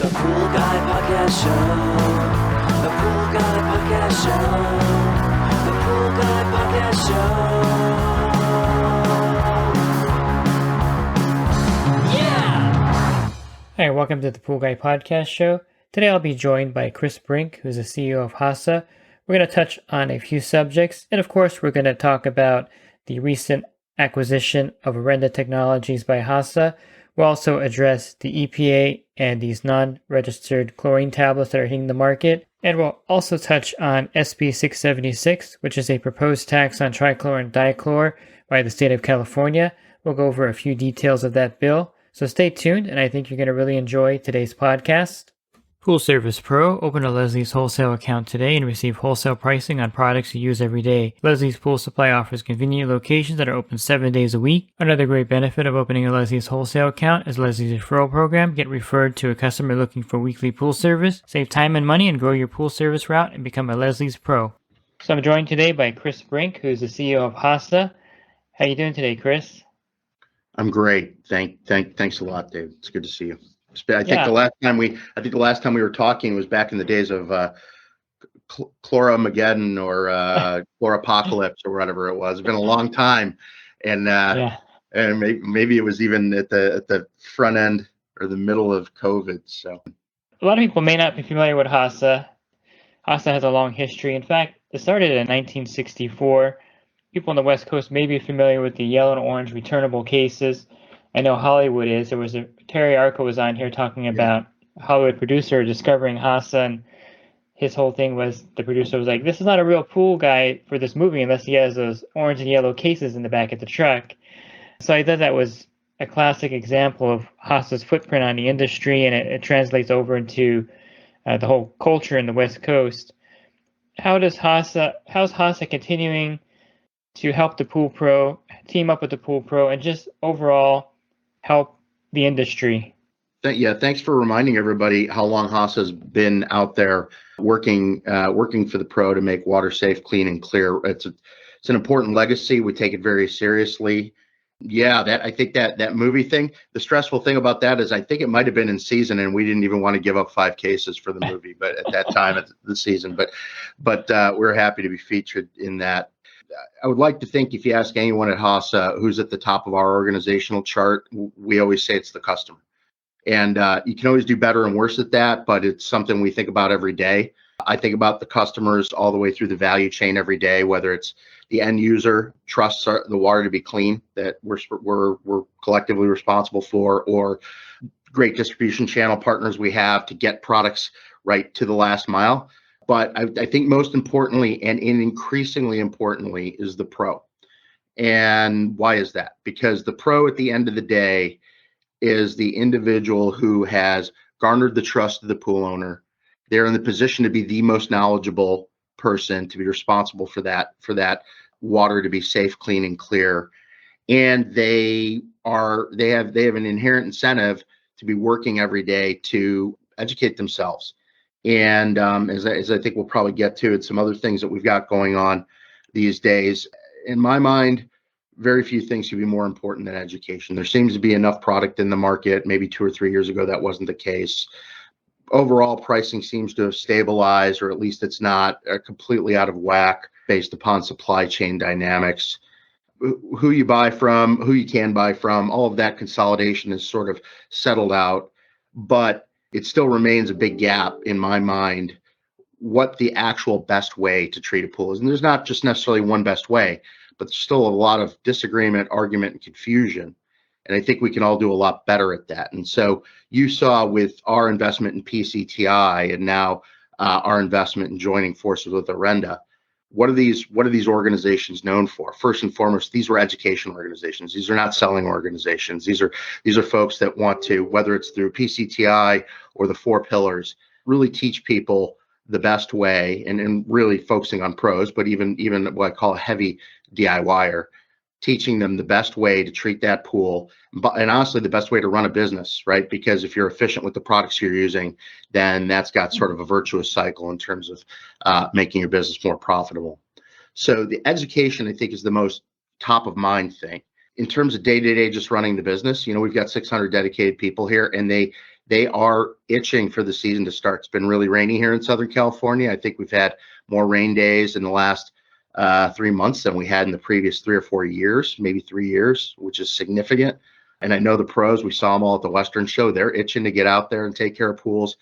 The Pool Guy Podcast Show. The Pool Guy Podcast Show. The Pool Guy Podcast Show. Yeah! Hi, welcome to the Pool Guy Podcast Show. Today I'll be joined by Chris Brink, who's the CEO of HASA. We're going to touch on a few subjects, and of course we're going to talk about the recent acquisition of Orenda Technologies by HASA. We'll also address the EPA and these non-registered chlorine tablets that are hitting the market. And we'll also touch on SB 676, which is a proposed tax on trichlor and dichlor by the state of California. We'll go over a few details of that bill. So stay tuned, and I think you're going to really enjoy today's podcast. Pool Service Pro. Open a Leslie's wholesale account today and receive wholesale pricing on products you use every day. Leslie's Pool Supply offers convenient locations that are open 7 days a week. Another great benefit of opening a Leslie's wholesale account is Leslie's referral program. Get referred to a customer looking for weekly pool service. Save time and money and grow your pool service route and become a Leslie's Pro. So I'm joined today by Chris Brink, who's the CEO of HASA. How you doing today, Chris? I'm great. Thanks a lot, Dave. It's good to see you. I think the last time we were talking was back in the days of Chloromageddon or Chloropocalypse or whatever it was. It's been a long time, and maybe it was even at the front end or the middle of COVID. So a lot of people may not be familiar with HASA. HASA has a long history. In fact, it started in 1964. People on the West Coast may be familiar with the yellow and orange returnable cases. I know Hollywood is. There was Terry Arco was on here talking about Hollywood producer discovering HASA, and his whole thing was the producer was like, this is not a real pool guy for this movie unless he has those orange and yellow cases in the back of the truck. So I thought that was a classic example of HASA's footprint on the industry, and it translates over into the whole culture in the West Coast. How's HASA continuing to help the pool pro, team up with the pool pro, and just overall help the industry? Thanks for reminding everybody how long HASA's been out there working for the pro to make water safe, clean, and clear. It's an important legacy. We take it very seriously. I think that movie thing, the stressful thing about that is I think it might have been in season and we didn't even want to give up 5 cases for the movie, but at that time of the season, but we're happy to be featured in that. I would like to think if you ask anyone at HASA who's at the top of our organizational chart, we always say it's the customer. And you can always do better and worse at that, but it's something we think about every day. I think about the customers all the way through the value chain every day, whether it's the end user trusts the water to be clean that we're collectively responsible for, or great distribution channel partners we have to get products right to the last mile. But I think most importantly, and increasingly importantly, is the pro. And why is that? Because the pro at the end of the day is the individual who has garnered the trust of the pool owner. They're in the position to be the most knowledgeable person, to be responsible for that water to be safe, clean, and clear. And they have an inherent incentive to be working every day to educate themselves. And as I think we'll probably get to, it's some other things that we've got going on these days. In my mind, very few things could be more important than education. There seems to be enough product in the market. Maybe 2 or 3 years ago, that wasn't the case. Overall, pricing seems to have stabilized, or at least it's not completely out of whack based upon supply chain dynamics. Who you buy from, who you can buy from, all of that consolidation is sort of settled out. But it still remains a big gap in my mind what the actual best way to treat a pool is. And there's not just necessarily one best way, but there's still a lot of disagreement, argument, and confusion. And I think we can all do a lot better at that. And so you saw with our investment in PCTI and now our investment in joining forces with Orenda, what are these organizations known for? First and foremost, these were education organizations. These are not selling organizations. These are folks that want to, whether it's through PCTI or the 4 pillars, really teach people the best way, and really focusing on pros, but even what I call a heavy DIYer, teaching them the best way to treat that pool, and honestly, the best way to run a business, right? Because if you're efficient with the products you're using, then that's got sort of a virtuous cycle in terms of making your business more profitable. So the education, I think, is the most top of mind thing. In terms of day-to-day just running the business, we've got 600 dedicated people here, and they they are itching for the season to start. It's been really rainy here in Southern California. I think we've had more rain days in the last 3 months than we had in the previous 3 or 4 years, maybe 3 years, which is significant. And I know the pros, we saw them all at the Western show. They're itching to get out there and take care of pools.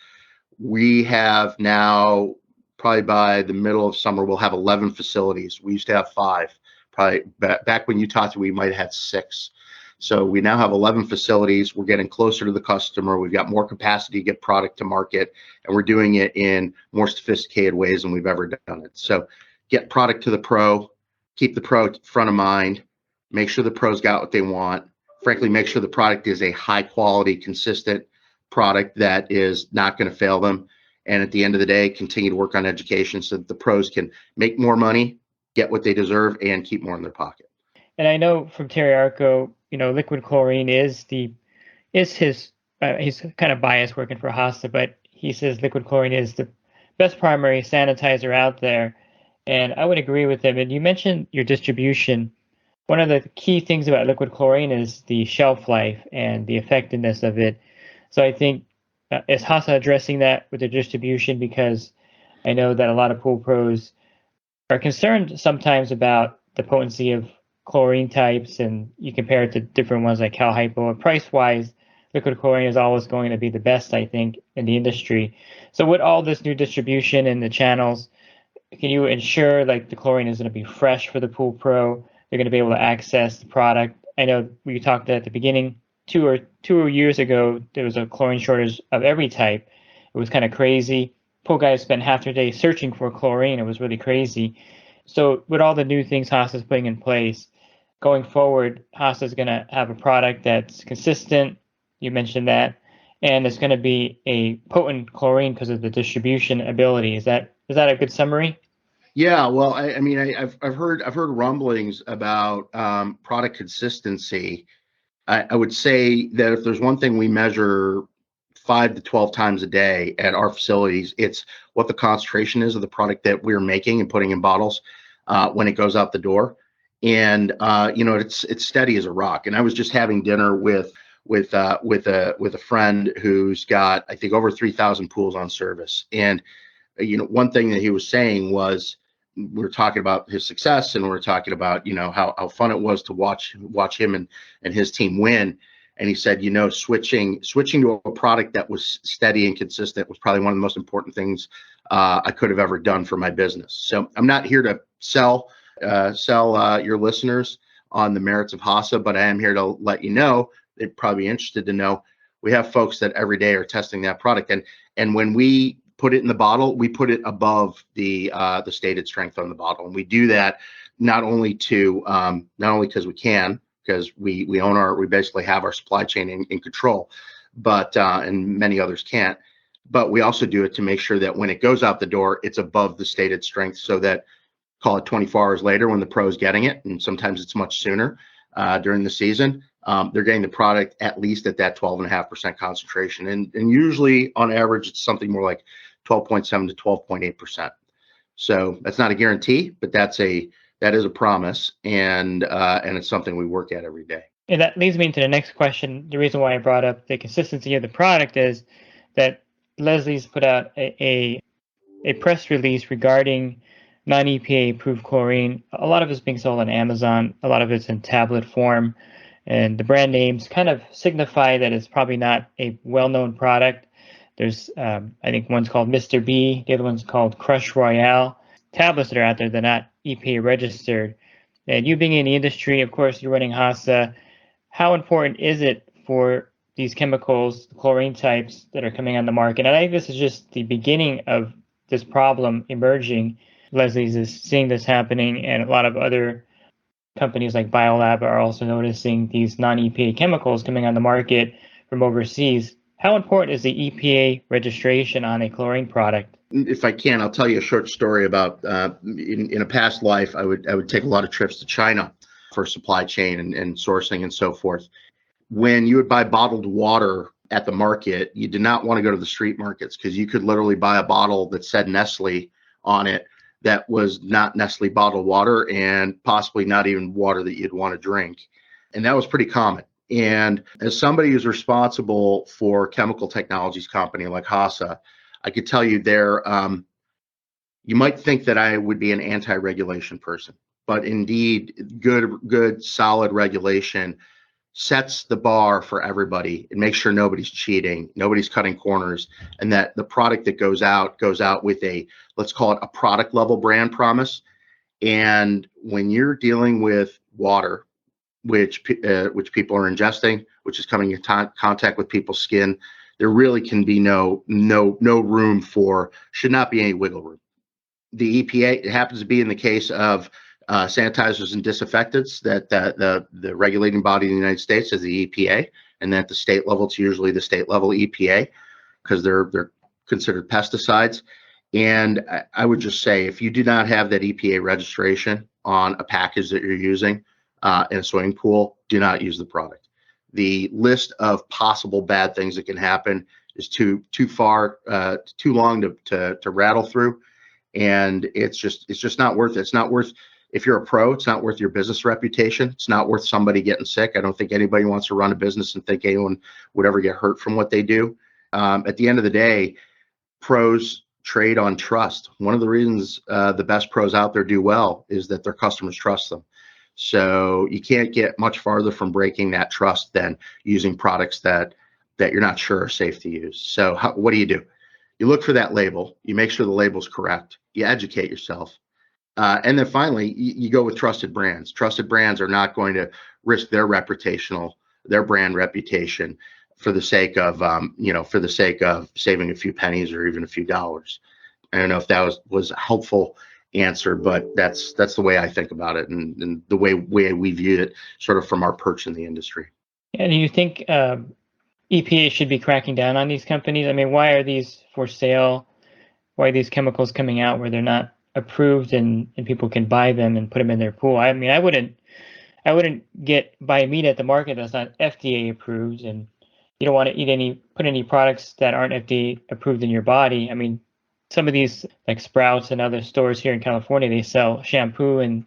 We have now, probably by the middle of summer, we'll have 11 facilities. We used to have 5. Probably back when you talked, we might have had 6. So we now have 11 facilities. We're getting closer to the customer. We've got more capacity to get product to market, and we're doing it in more sophisticated ways than we've ever done it. So get product to the pro, keep the pro front of mind, make sure the pros got what they want. Frankly, make sure the product is a high quality, consistent product that is not going to fail them. And at the end of the day, continue to work on education so that the pros can make more money, get what they deserve, and keep more in their pocket. And I know from Terry Arco, liquid chlorine is his he's kind of biased working for HASA, but he says liquid chlorine is the best primary sanitizer out there. And I would agree with him. And you mentioned your distribution. One of the key things about liquid chlorine is the shelf life and the effectiveness of it. So I think is HASA addressing that with the distribution? Because I know that a lot of pool pros are concerned sometimes about the potency of chlorine types, and you compare it to different ones like Cal Hypo. Price-wise, liquid chlorine is always going to be the best, I think, in the industry. So with all this new distribution and the channels, can you ensure like the chlorine is going to be fresh for the pool pro? They're going to be able to access the product. I know we talked at the beginning, two years ago, there was a chlorine shortage of every type. It was kind of crazy. Pool guys spent half their day searching for chlorine. It was really crazy. So with all the new things HASA is putting in place, going forward, HASA is going to have a product that's consistent. You mentioned that. And it's going to be a potent chlorine because of the distribution ability. Is that a good summary? Yeah, well, I've heard rumblings about product consistency. I would say that if there's one thing we measure 5 to 12 times a day at our facilities, it's what the concentration is of the product that we're making and putting in bottles when it goes out the door. And it's steady as a rock. And I was just having dinner with a friend who's got, I think, over 3,000 pools on service. And one thing that he was saying was, we were talking about his success, and we were talking about how fun it was to watch him and his team win. And he said, switching to a product that was steady and consistent was probably one of the most important things I could have ever done for my business. So I'm not here to sell your listeners on the merits of HASA, but I am here to let you know, they'd probably be interested to know, we have folks that every day are testing that product. And when we put it in the bottle, we put it above the stated strength on the bottle. And we do that not only because we can, because we basically have our supply chain in control, but and many others can't. But we also do it to make sure that when it goes out the door, it's above the stated strength, so that, call it 24 hours later when the pro's getting it, and sometimes it's much sooner during the season, they're getting the product at least at that 12.5% concentration. And usually on average, it's something more like 12.7 to 12.8%. So that's not a guarantee, but that is a promise, and it's something we work at every day. And that leads me into the next question. The reason why I brought up the consistency of the product is that Leslie's put out a press release regarding non-EPA approved chlorine. A lot of it's being sold on Amazon. A lot of it's in tablet form, and the brand names kind of signify that it's probably not a well-known product. There's, I think one's called Mr. B, the other one's called Crush Royale. Tablets that are out there, they're not EPA registered. And you being in the industry, of course, you're running HASA. How important is it for these chemicals, the chlorine types that are coming on the market? And I think this is just the beginning of this problem emerging. Leslie's is seeing this happening, and a lot of other companies like Biolab are also noticing these non-EPA chemicals coming on the market from overseas. How important is the EPA registration on a chlorine product? If I can, I'll tell you a short story about in a past life, I would take a lot of trips to China for supply chain and sourcing and so forth. When you would buy bottled water at the market, you did not want to go to the street markets, because you could literally buy a bottle that said Nestle on it that was not Nestle bottled water, and possibly not even water that you'd want to drink. And that was pretty common. And as somebody who's responsible for chemical technologies company like HASA, I could tell you you might think that I would be an anti-regulation person, but indeed, good, solid regulation sets the bar for everybody and makes sure nobody's cheating, nobody's cutting corners, and that the product that goes out with let's call it a product level brand promise. And when you're dealing with water, which people are ingesting, which is coming in contact with people's skin, there really can be no room should not be any wiggle room. The EPA, it happens to be in the case of sanitizers and disinfectants that the regulating body in the United States is the EPA, and at the state level, it's usually the state level EPA because they're considered pesticides. And I would just say, if you do not have that EPA registration on a package that you're using in a swimming pool, do not use the product. The list of possible bad things that can happen is too long to rattle through. And it's just not worth it. It's not worth, if you're a pro, it's not worth your business reputation. It's not worth somebody getting sick. I don't think anybody wants to run a business and think anyone would ever get hurt from what they do. At the end of the day, pros trade on trust. One of the reasons the best pros out there do well is that their customers trust them. So you can't get much farther from breaking that trust than using products that you're not sure are safe to use. So what do? You look for that label, you make sure the label's correct, you educate yourself. And then finally, you go with trusted brands. Trusted brands are not going to risk their brand reputation for the sake of saving a few pennies or even a few dollars. I don't know if that was a helpful answer, but that's the way I think about it, and the way we view it sort of from our perch in the industry. And do you think EPA should be cracking down on these companies? I mean, why are these for sale? Why are these chemicals coming out where they're not approved and people can buy them and put them in their pool? I mean, I wouldn't buy meat at the market that's not FDA approved, and you don't want to put any products that aren't FDA approved in your body. I mean, some of these, like Sprouts and other stores here in California, they sell shampoo and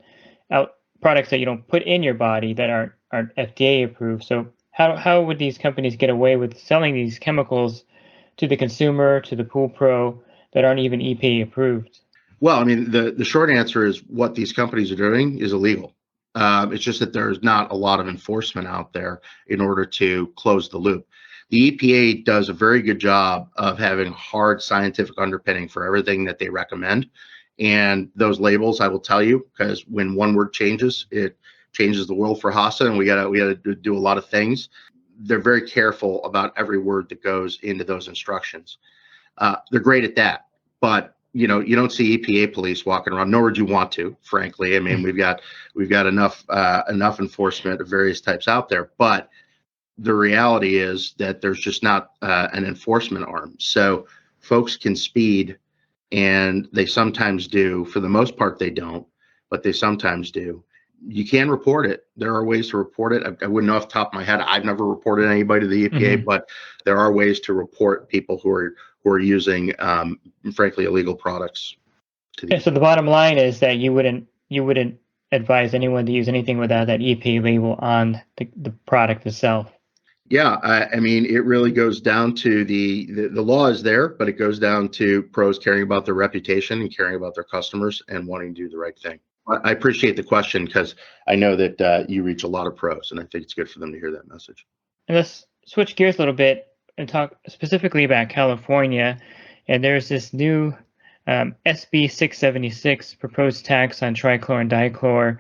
products that you don't put in your body that aren't FDA approved. So how would these companies get away with selling these chemicals to the consumer, to the pool pro, that aren't even EPA approved? Well, I mean, the short answer is what these companies are doing is illegal. It's just that there's not a lot of enforcement out there in order to close the loop. The EPA does a very good job of having hard scientific underpinning for everything that they recommend. And those labels, I will tell you, because when one word changes, it changes the world for HASA, and we gotta do a lot of things. They're very careful about every word that goes into those instructions. They're great at that, but you don't see EPA police walking around, nor would you want to, frankly. I mean, we've got enough enforcement of various types out there, but the reality is that there's just not an enforcement arm. So folks can speed, and they sometimes do. For the most part, they don't, but they sometimes do. You can report it. There are ways to report it. I wouldn't know off the top of my head. I've never reported anybody to the EPA, but there are ways to report people who are using, frankly, illegal products. So the bottom line is that you wouldn't advise anyone to use anything without that EPA label on the product itself. Yeah, I mean, it really goes down to the law is there, but it goes down to pros caring about their reputation and caring about their customers and wanting to do the right thing. I appreciate the question because I know that you reach a lot of pros, and I think it's good for them to hear that message. And let's switch gears a little bit and talk specifically about California. And there's this new SB 676 proposed tax on trichlor and dichlor.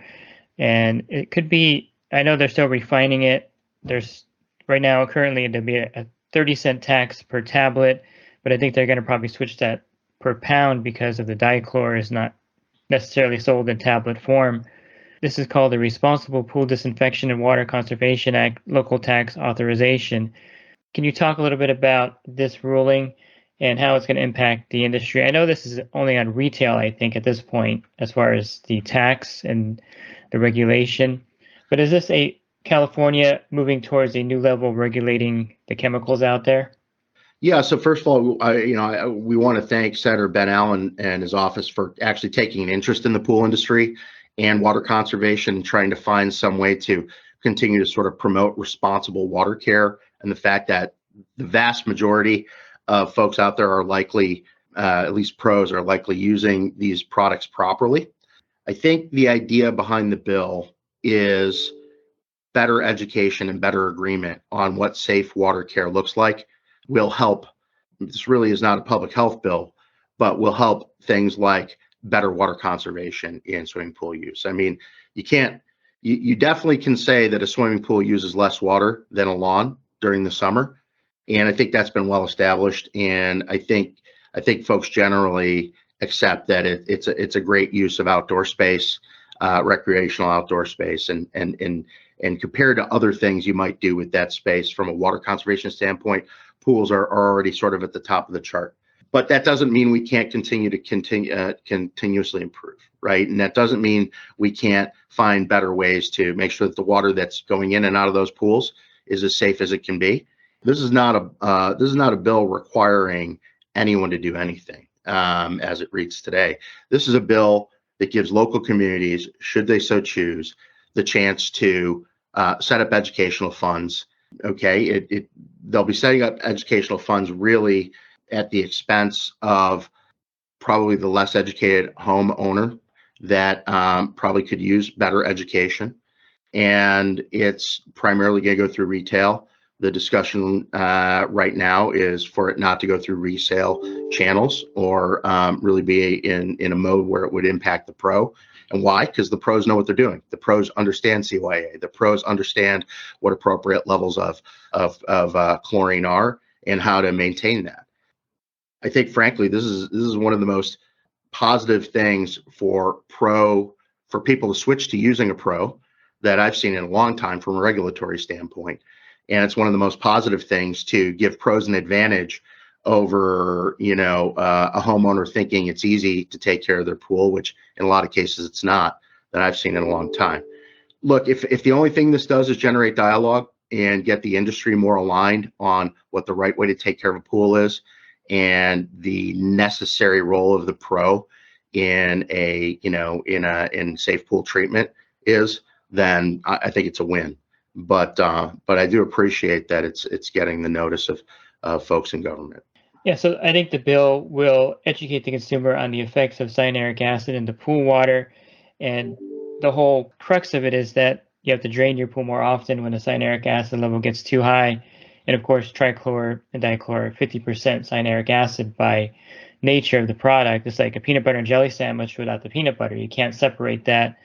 And it could be, I know they're still refining it. There's right now, currently, there'll be a 30-cent tax per tablet, but I think they're going to probably switch that per pound because of the dichlor is not necessarily sold in tablet form. This is called the Responsible Pool Disinfection and Water Conservation Act Local Tax Authorization. Can you talk a little bit about this ruling and how it's going to impact the industry? I know this is only on retail, I think, at this point, as far as the tax and the regulation. But is this a California moving towards a new level of regulating the chemicals out there? Yeah. So first of all, we want to thank Senator Ben Allen and his office for actually taking an interest in the pool industry and water conservation and trying to find some way to continue to sort of promote responsible water care, and the fact that the vast majority of folks out there are likely, at least pros, are likely using these products properly. I think the idea behind the bill is better education and better agreement on what safe water care looks like will help. This really is not a public health bill, but will help things like better water conservation in swimming pool use. I mean, you definitely can say that a swimming pool uses less water than a lawn during the summer. And I think that's been well established. And I think folks generally accept that it's a great use of outdoor space, recreational outdoor space, and compared to other things you might do with that space from a water conservation standpoint, pools are already sort of at the top of the chart. But that doesn't mean we can't continuously improve, right? And that doesn't mean we can't find better ways to make sure that the water that's going in and out of those pools is as safe as it can be. This is not a bill requiring anyone to do anything as it reads today. This is a bill that gives local communities, should they so choose, the chance to set up educational funds. Okay, they'll be setting up educational funds really at the expense of probably the less educated homeowner that probably could use better education. And it's primarily going to go through retail. The discussion right now is for it not to go through resale channels or really be in a mode where it would impact the pro. And why? Because the pros know what they're doing. The pros understand CYA. The pros understand what appropriate levels of chlorine are and how to maintain that. I think, frankly, this is one of the most positive things for people to switch to using a pro that I've seen in a long time from a regulatory standpoint. And it's one of the most positive things to give pros an advantage over, a homeowner thinking it's easy to take care of their pool, which in a lot of cases it's not, that I've seen in a long time. Look, if the only thing this does is generate dialogue and get the industry more aligned on what the right way to take care of a pool is and the necessary role of the pro in in safe pool treatment is, then I think it's a win. But I do appreciate that it's getting the notice of folks in government. Yeah, so I think the bill will educate the consumer on the effects of cyanuric acid in the pool water. And the whole crux of it is that you have to drain your pool more often when the cyanuric acid level gets too high. And of course, trichlor and dichlor, 50% cyanuric acid by nature of the product. It's like a peanut butter and jelly sandwich without the peanut butter. You can't separate that.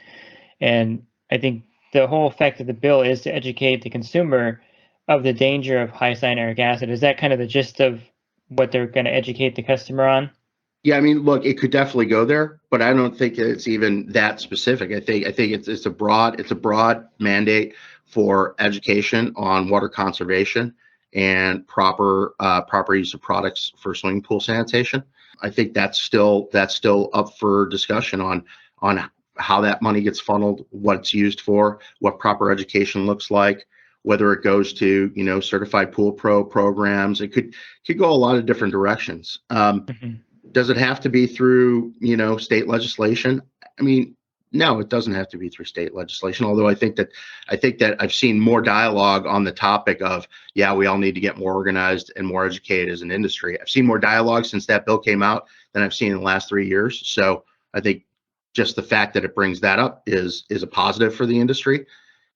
And I think the whole effect of the bill is to educate the consumer of the danger of high cyanuric acid. Is that kind of the gist of what they're going to educate the customer on? Yeah, I mean, look, it could definitely go there, but I don't think it's even that specific. I think it's a broad mandate for education on water conservation and proper use of products for swimming pool sanitation. I think that's still up for discussion on how that money gets funneled, what it's used for, what proper education looks like, whether it goes to certified pool pro programs. It could go a lot of different directions. Does it have to be through state legislation? I mean, no, it doesn't have to be through state legislation. Although I think that I've seen more dialogue on the topic of, yeah, we all need to get more organized and more educated as an industry. I've seen more dialogue since that bill came out than I've seen in the last 3 years. So I think just the fact that it brings that up is a positive for the industry,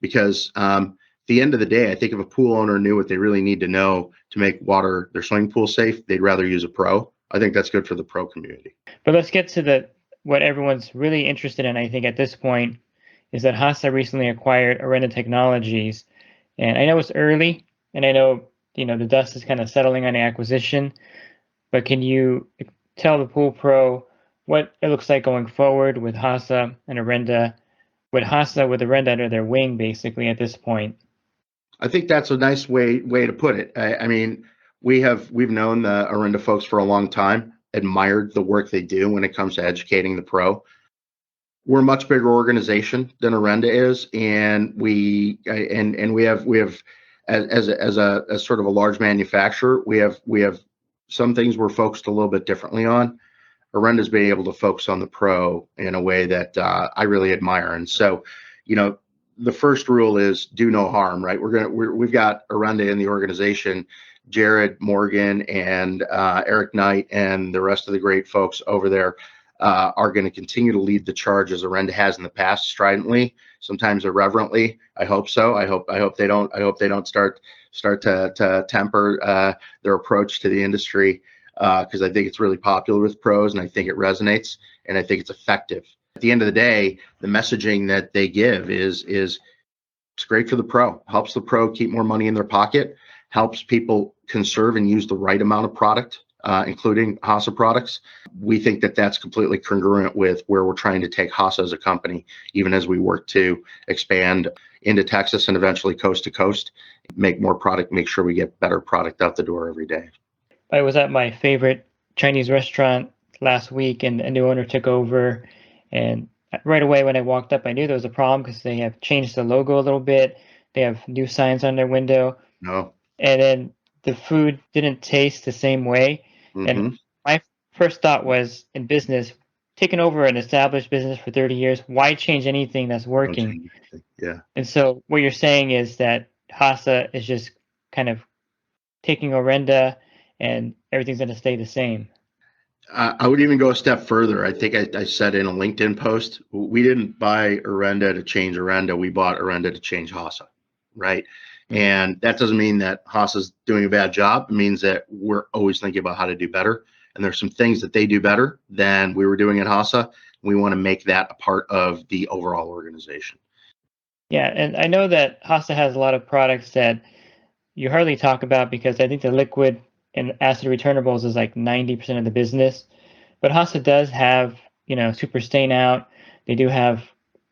because at the end of the day, I think if a pool owner knew what they really need to know to make their swimming pool safe, they'd rather use a pro. I think that's good for the pro community. But let's get to what everyone's really interested in, I think, at this point, is that HASA recently acquired Orenda Technologies. And I know it's early, and I know, the dust is kind of settling on the acquisition, but can you tell the pool pro what it looks like going forward with HASA and Orenda, with Orenda under their wing, basically, at this point? I think that's a nice way to put it. I mean, we've known the Orenda folks for a long time, admired the work they do when it comes to educating the pro. We're a much bigger organization than Orenda is, and we have as a sort of a large manufacturer, we have some things we're focused a little bit differently on. Orenda's being able to focus on the pro in a way that I really admire. And so, the first rule is do no harm, right? We've got Orenda in the organization, Jared Morgan and Eric Knight and the rest of the great folks over there are going to continue to lead the charge as Orenda has in the past, stridently, sometimes irreverently. I hope so. I hope they don't start to temper their approach to the industry, because I think it's really popular with pros and I think it resonates and I think it's effective. At the end of the day, the messaging that they give is it's great for the pro, helps the pro keep more money in their pocket, helps people conserve and use the right amount of product, including HASA products. We think that that's completely congruent with where we're trying to take HASA as a company, even as we work to expand into Texas and eventually coast to coast, make more product, make sure we get better product out the door every day. I was at my favorite Chinese restaurant last week, and a new owner took over. And right away when I walked up, I knew there was a problem because they have changed the logo a little bit. They have new signs on their window. No. And then the food didn't taste the same way. Mm-hmm. And my first thought was, in business, taking over an established business for 30 years, why change anything that's working? Yeah. And so what you're saying is that HASA is just kind of taking Orenda and everything's going to stay the same. I would even go a step further. I think I said in a LinkedIn post, we didn't buy Orenda to change Orenda. We bought Orenda to change HASA, right? And that doesn't mean that HASA's doing a bad job. It means that we're always thinking about how to do better. And there's some things that they do better than we were doing at HASA. We want to make that a part of the overall organization. Yeah, and I know that HASA has a lot of products that you hardly talk about because I think the liquid and acid returnables is like 90% of the business. But HASA does have, super stain out. They do have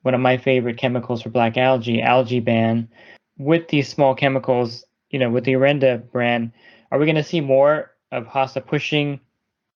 one of my favorite chemicals for black algae ban. With these small chemicals, with the Orenda brand, are we going to see more of HASA pushing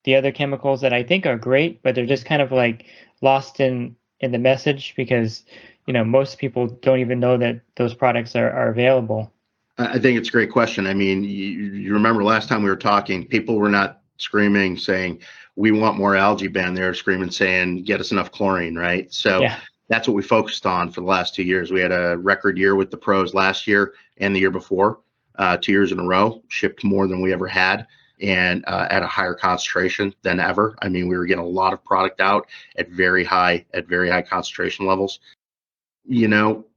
the other chemicals that I think are great, but they're just kind of like lost in the message because, most people don't even know that those products are available? I think it's a great question. I mean, you remember last time we were talking, people were not screaming saying, we want more algae ban. They were screaming saying, get us enough chlorine, right? So yeah. That's what we focused on for the last 2 years. We had a record year with the pros last year and the year before, 2 years in a row, shipped more than we ever had and at a higher concentration than ever. I mean, we were getting a lot of product out at very high concentration levels.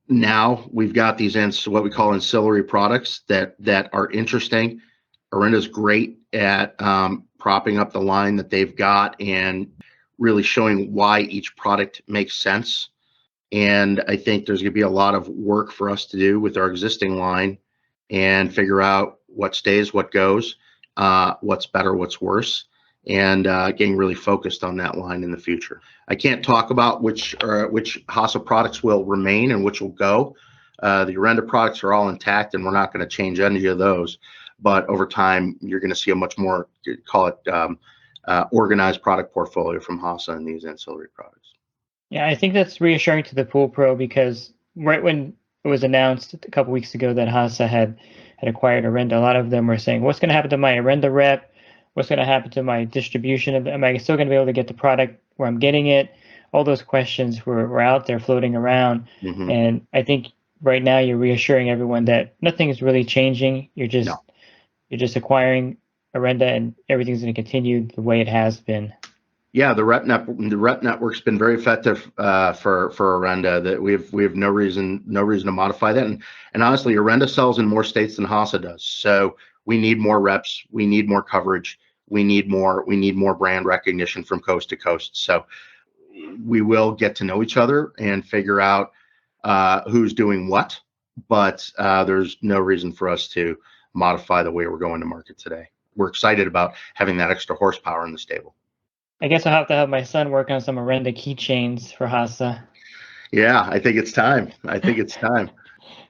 Now we've got these what we call ancillary products that are interesting. Orenda's great at propping up the line that they've got and really showing why each product makes sense. And I think there's going to be a lot of work for us to do with our existing line and figure out what stays, what goes, what's better, what's worse, and getting really focused on that line in the future. I can't talk about which HASA products will remain and which will go. The Orenda products are all intact, and we're not going to change any of those. But over time, you're going to see a much more, call it, organized product portfolio from HASA and these ancillary products. Yeah, I think that's reassuring to the pool pro because right when it was announced a couple weeks ago that HASA had acquired Orenda, a lot of them were saying, what's going to happen to my Orenda rep? What's going to happen to my distribution? Am I still going to be able to get the product where I'm getting it? All those questions were out there floating around. Mm-hmm. And I think right now you're reassuring everyone that nothing is really changing. You're just acquiring Orenda and everything's going to continue the way it has been. Yeah, the rep network's been very effective for Orenda. That we have no reason to modify that. And honestly, Orenda sells in more states than HASA does. So we need more reps. We need more coverage. We need more brand recognition from coast to coast. So we will get to know each other and figure out who's doing what. But there's no reason for us to modify the way we're going to market today. We're excited about having that extra horsepower in the stable. I guess I'll have to have my son work on some Orenda keychains for HASA. Yeah, I think it's time.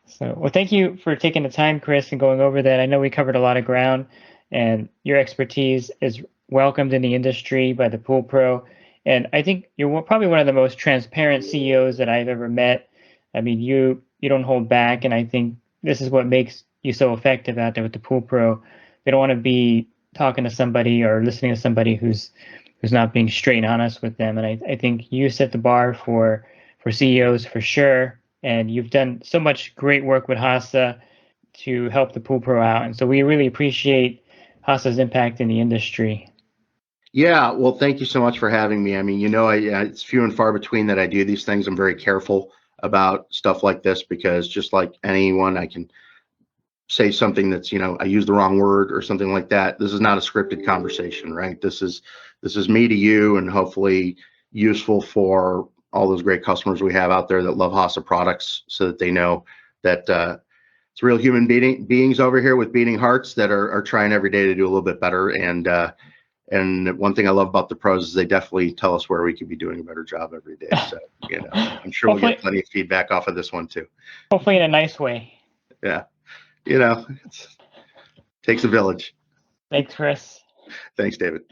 So, well, thank you for taking the time, Chris, and going over that. I know we covered a lot of ground, and your expertise is welcomed in the industry by the pool pro. And I think you're probably one of the most transparent CEOs that I've ever met. I mean, you don't hold back, and I think this is what makes you so effective out there with the pool pro. They don't want to be talking to somebody or listening to somebody who's not being straight and honest with them. And I think you set the bar for CEOs for sure. and you've done so much great work with HASA to help the Pool Pro out. And so we really appreciate HASA's impact in the industry. Yeah, well, thank you so much for having me. I mean, it's few and far between that I do these things. I'm very careful about stuff like this because just like anyone, I can say something that's, I use the wrong word or something like that. This is not a scripted conversation, right? This is me to you, and hopefully useful for all those great customers we have out there that love HASA products, so that they know that it's real human beings over here with beating hearts that are trying every day to do a little bit better. And one thing I love about the pros is they definitely tell us where we could be doing a better job every day. So, I'm sure we'll get plenty of feedback off of this one too. Hopefully in a nice way. Yeah. It takes a village. Thanks, Chris. Thanks, David.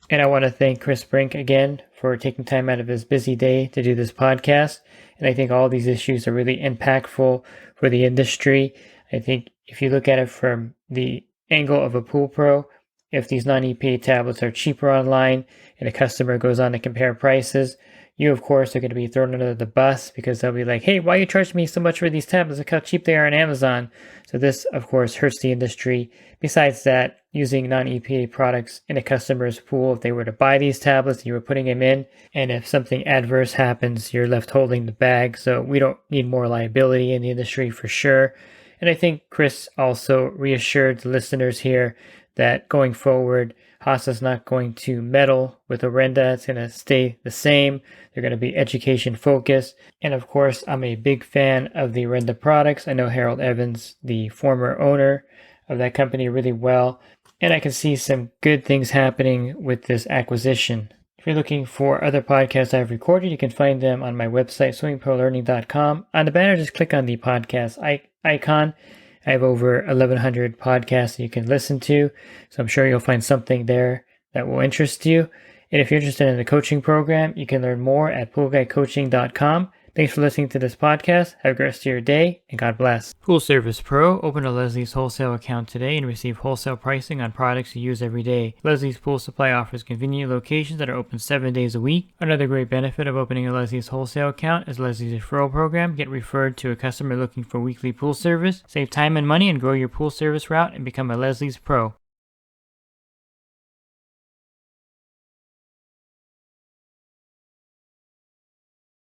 And I want to thank Chris Brink again for taking time out of his busy day to do this podcast. And I think all these issues are really impactful for the industry. I think if you look at it from the angle of a pool pro, if these non-EPA tablets are cheaper online and a customer goes on to compare prices, you, of course, are going to be thrown under the bus because they'll be like, hey, why are you charging me so much for these tablets? Look how cheap they are on Amazon. So this, of course, hurts the industry. Besides that, using non-EPA products in a customer's pool, if they were to buy these tablets, you were putting them in, and if something adverse happens, you're left holding the bag. So we don't need more liability in the industry for sure. And I think Chris also reassured the listeners here that going forward, HASA is not going to meddle with Orenda. It's going to stay the same. They're going to be education focused. And of course, I'm a big fan of the Orenda products. I know Harold Evans, the former owner of that company, really well. And I can see some good things happening with this acquisition. If you're looking for other podcasts I've recorded, you can find them on my website, swimmingprolearning.com. On the banner, just click on the podcast icon. I have over 1,100 podcasts that you can listen to, so I'm sure you'll find something there that will interest you. And if you're interested in the coaching program, you can learn more at poolguycoaching.com. Thanks for listening to this podcast. Have a great rest of your day, and God bless. Pool Service Pro. Open a Leslie's wholesale account today and receive wholesale pricing on products you use every day. Leslie's Pool Supply offers convenient locations that are open 7 days a week. Another great benefit of opening a Leslie's wholesale account is Leslie's referral program. Get referred to a customer looking for weekly pool service. Save time and money and grow your pool service route and become a Leslie's Pro.